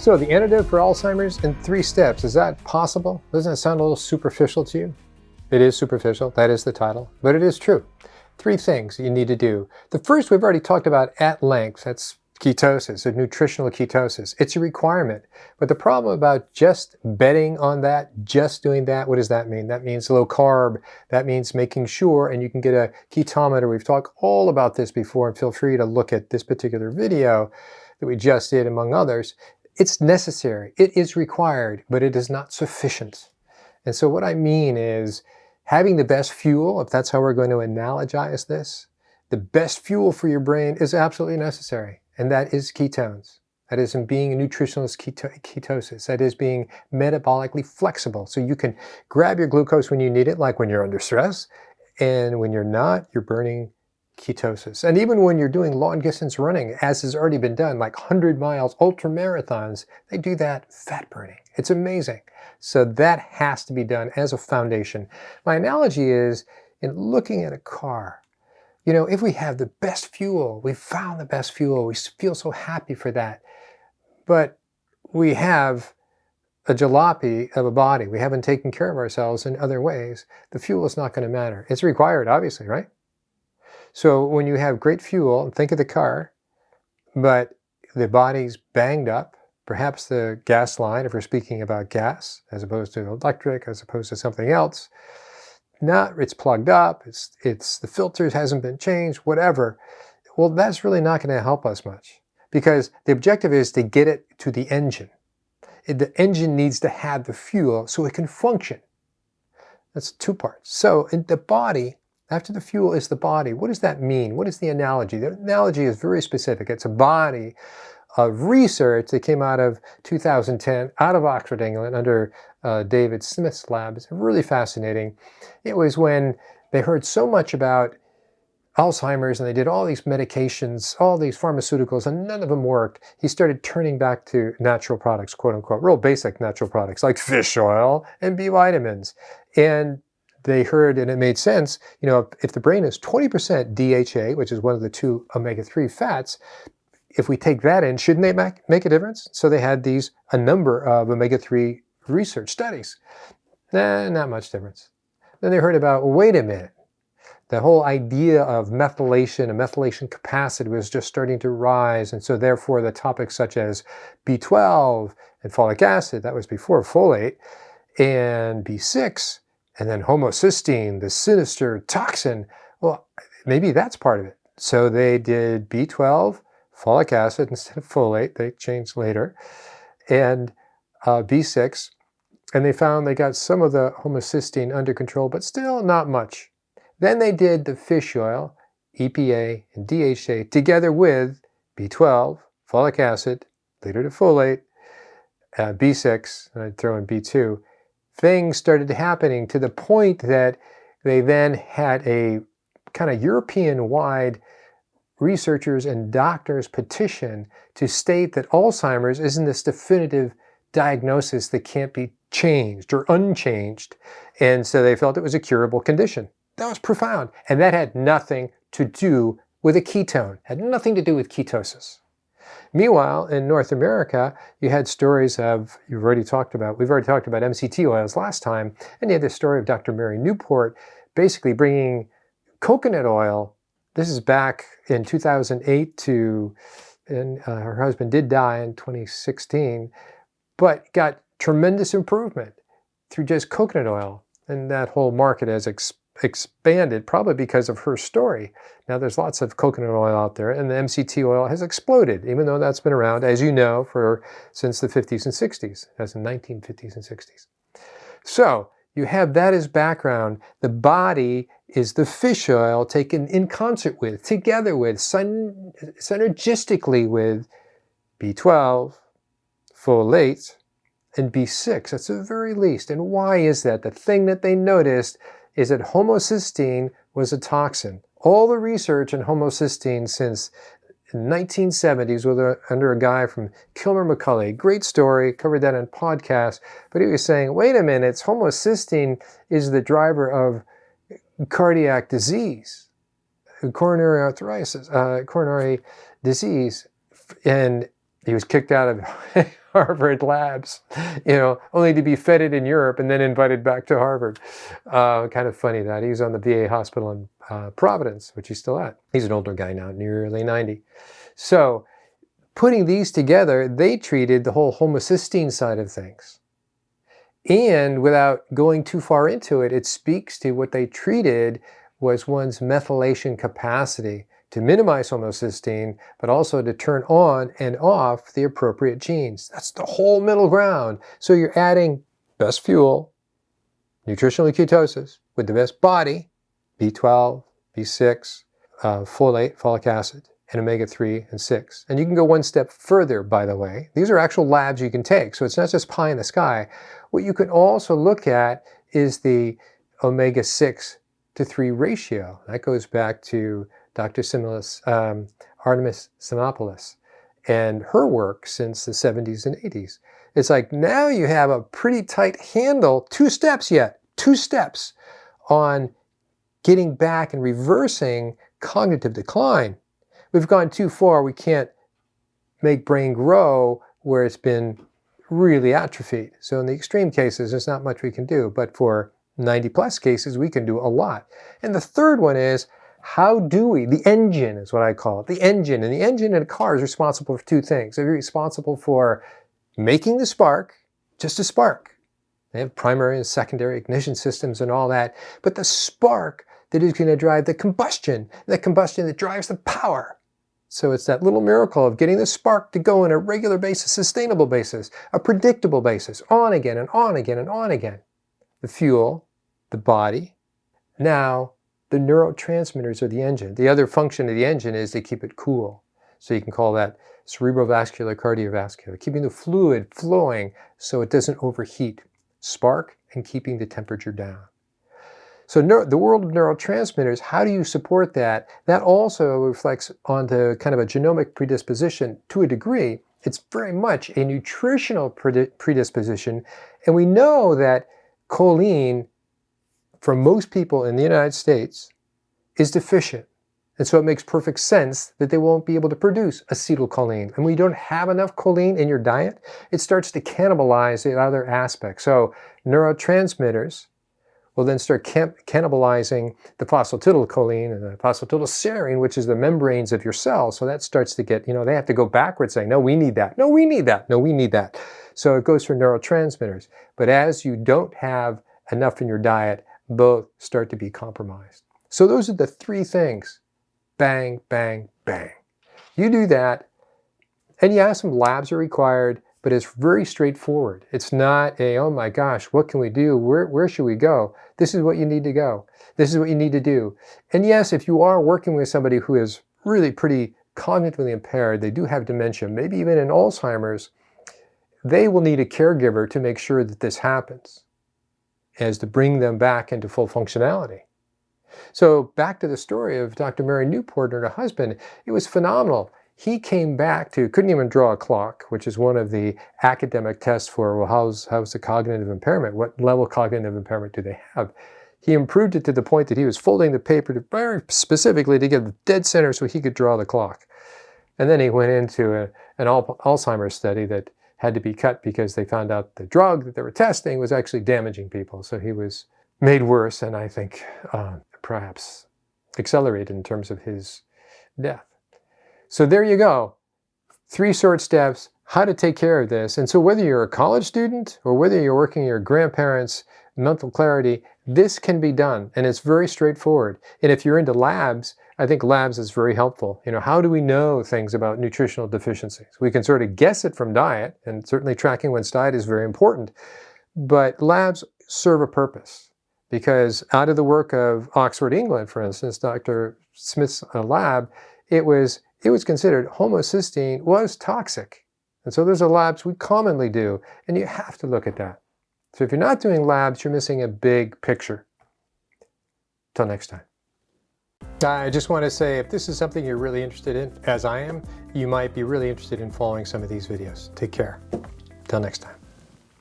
So the antidote for Alzheimer's in 3 steps, is that possible? Doesn't that sound a little superficial to you? It is superficial, that is the title, but it is true. 3 things you need to do. The first we've already talked about at length, that's ketosis, or nutritional ketosis. It's a requirement. But the problem about just betting on that, just doing that, what does that mean? That means low carb. That means making sure, and you can get a ketometer. We've talked all about this before, and feel free to look at this particular video that we just did, among others. It's necessary. It is required, but it is not sufficient. And so what I mean is having the best fuel, if that's how we're going to analogize this, the best fuel for your brain is absolutely necessary. And that is ketones. That is in being a nutritionalist ketosis. That is being metabolically flexible. So you can grab your glucose when you need it, like when you're under stress. And when you're not, you're burning ketosis. And even when you're doing long distance running, as has already been done, like 100 miles, ultra marathons, they do that fat burning. It's amazing. So that has to be done as a foundation. My analogy is in looking at a car. You know, if we have the best fuel, we found the best fuel, we feel so happy for that. But we have a jalopy of a body. We haven't taken care of ourselves in other ways. The fuel is not going to matter. It's required, obviously, right? So when you have great fuel, think of the car, but the body's banged up, perhaps the gas line, if we're speaking about gas, as opposed to electric, as opposed to something else, it's plugged up, it's the filters hasn't been changed, whatever. Well, that's really not going to help us much, because the objective is to get it to the engine. The engine needs to have the fuel so it can function. That's 2 parts. So in the body, after the fuel is the body. What does that mean? What is the analogy? The analogy is very specific. It's a body of research that came out of 2010 out of Oxford, England, under David Smith's lab. It's really fascinating. It was when they heard so much about Alzheimer's and they did all these medications, all these pharmaceuticals, and none of them worked. He started turning back to natural products, quote unquote, real basic natural products like fish oil and B vitamins. And they heard, and it made sense, you know, if the brain is 20% DHA, which is one of the 2 omega-3 fats, if we take that in, shouldn't they make a difference? So they had a number of omega-3 research studies. Not much difference. Then they heard about, well, wait a minute, the whole idea of methylation and methylation capacity was just starting to rise. And so therefore the topics such as B12 and folic acid, that was before folate, and B6, and then homocysteine, the sinister toxin, well, maybe that's part of it. So they did B12, folic acid instead of folate, they changed later, and B6, and they found they got some of the homocysteine under control, but still not much. Then they did the fish oil, EPA, and DHA together with B12, folic acid, later to folate, B6, and I'd throw in B2. Things started happening to the point that they then had a kind of European-wide researchers and doctors petition to state that Alzheimer's isn't this definitive diagnosis that can't be changed or unchanged. And so they felt it was a curable condition. That was profound. And that had nothing to do with a ketone, had nothing to do with ketosis. Meanwhile, in North America, you had stories of, we've already talked about MCT oils last time, and you had the story of Dr. Mary Newport basically bringing coconut oil. This is back in 2008 and her husband did die in 2016, but got tremendous improvement through just coconut oil. And that whole market has expanded, probably because of her story. Now there's lots of coconut oil out there, and the MCT oil has exploded, even though that's been around, as you know, since the 50s and 60s, as in 1950s and 60s. So you have that as background. The body is the fish oil taken in concert with, together with, synergistically with B12, folate, and B6. That's the very least. And why is that? The thing that they noticed is that homocysteine was a toxin. All the research in homocysteine since the 1970s was under a guy from Kilmer McCulley. Great story, covered that on podcast. But he was saying, wait a minute, homocysteine is the driver of cardiac disease, coronary arthritis, coronary disease. And he was kicked out of Harvard labs, only to be feted in Europe and then invited back to Harvard. Kind of funny that. He was on the VA hospital in Providence, which he's still at. He's an older guy now, nearly 90. So putting these together, they treated the whole homocysteine side of things. And without going too far into it, it speaks to what they treated was one's methylation capacity to minimize homocysteine, but also to turn on and off the appropriate genes. That's the whole middle ground. So you're adding best fuel, nutritional ketosis, with the best body, B12, B6, folate, folic acid, and omega-3 and 6. And you can go one step further, by the way. These are actual labs you can take, so it's not just pie in the sky. What you can also look at is the omega-6 to 3 ratio. That goes back to Dr. Artemis Simopoulos and her work since the 70s and 80s. It's like now you have a pretty tight handle, 2 steps on getting back and reversing cognitive decline. We've gone too far. We can't make brain grow where it's been really atrophied. So in the extreme cases, there's not much we can do. But for 90 plus cases, we can do a lot. And the third one is, how do we, the engine is what I call it, the engine. And the engine in a car is responsible for 2 things. They're responsible for making the spark, just a spark. They have primary and secondary ignition systems and all that. But the spark that is going to drive the combustion that drives the power. So it's that little miracle of getting the spark to go on a regular basis, sustainable basis, a predictable basis, on again and on again and on again. The fuel, the body. Now, the neurotransmitters are the engine. The other function of the engine is to keep it cool. So you can call that cerebrovascular, cardiovascular, keeping the fluid flowing so it doesn't overheat. Spark and keeping the temperature down. So the world of neurotransmitters, how do you support that? That also reflects onto kind of a genomic predisposition to a degree. It's very much a nutritional predisposition. And we know that choline, for most people in the United States, is deficient. And so it makes perfect sense that they won't be able to produce acetylcholine. And when you don't have enough choline in your diet, it starts to cannibalize the other aspects. So neurotransmitters will then start cannibalizing the phosphatidylcholine and the phosphatidylserine, which is the membranes of your cells. So that starts to get, they have to go backwards saying, no, we need that. No, we need that. No, we need that. So it goes for neurotransmitters. But as you don't have enough in your diet, both start to be compromised. So those are the 3 things. Bang, bang, bang. You do that, and yeah, some labs are required, but it's very straightforward. It's not a, oh my gosh, what can we do? Where should we go? This is what you need to go. This is what you need to do. And yes, if you are working with somebody who is really pretty cognitively impaired, they do have dementia, maybe even in Alzheimer's, they will need a caregiver to make sure that this happens, as to bring them back into full functionality. So back to the story of Dr. Mary Newport and her husband, it was phenomenal. He came back to, couldn't even draw a clock, which is one of the academic tests for, well, how's the cognitive impairment? What level cognitive impairment do they have? He improved it to the point that he was folding the paper very specifically to get the dead center so he could draw the clock. And then he went into an Alzheimer's study that had to be cut because they found out the drug that they were testing was actually damaging people. So he was made worse, and I think perhaps accelerated in terms of his death. So there you go. 3 short steps, how to take care of this. And so whether you're a college student or whether you're working your grandparents' mental clarity, this can be done. And it's very straightforward. And if you're into labs, I think labs is very helpful. How do we know things about nutritional deficiencies? We can sort of guess it from diet, and certainly tracking one's diet is very important. But labs serve a purpose. Because out of the work of Oxford, England, for instance, Dr. Smith's lab, it was considered homocysteine was toxic. And so those are labs we commonly do, and you have to look at that. So if you're not doing labs, you're missing a big picture. Till next time. I just want to say, if this is something you're really interested in, as I am, you might be really interested in following some of these videos. Take care. Till next time.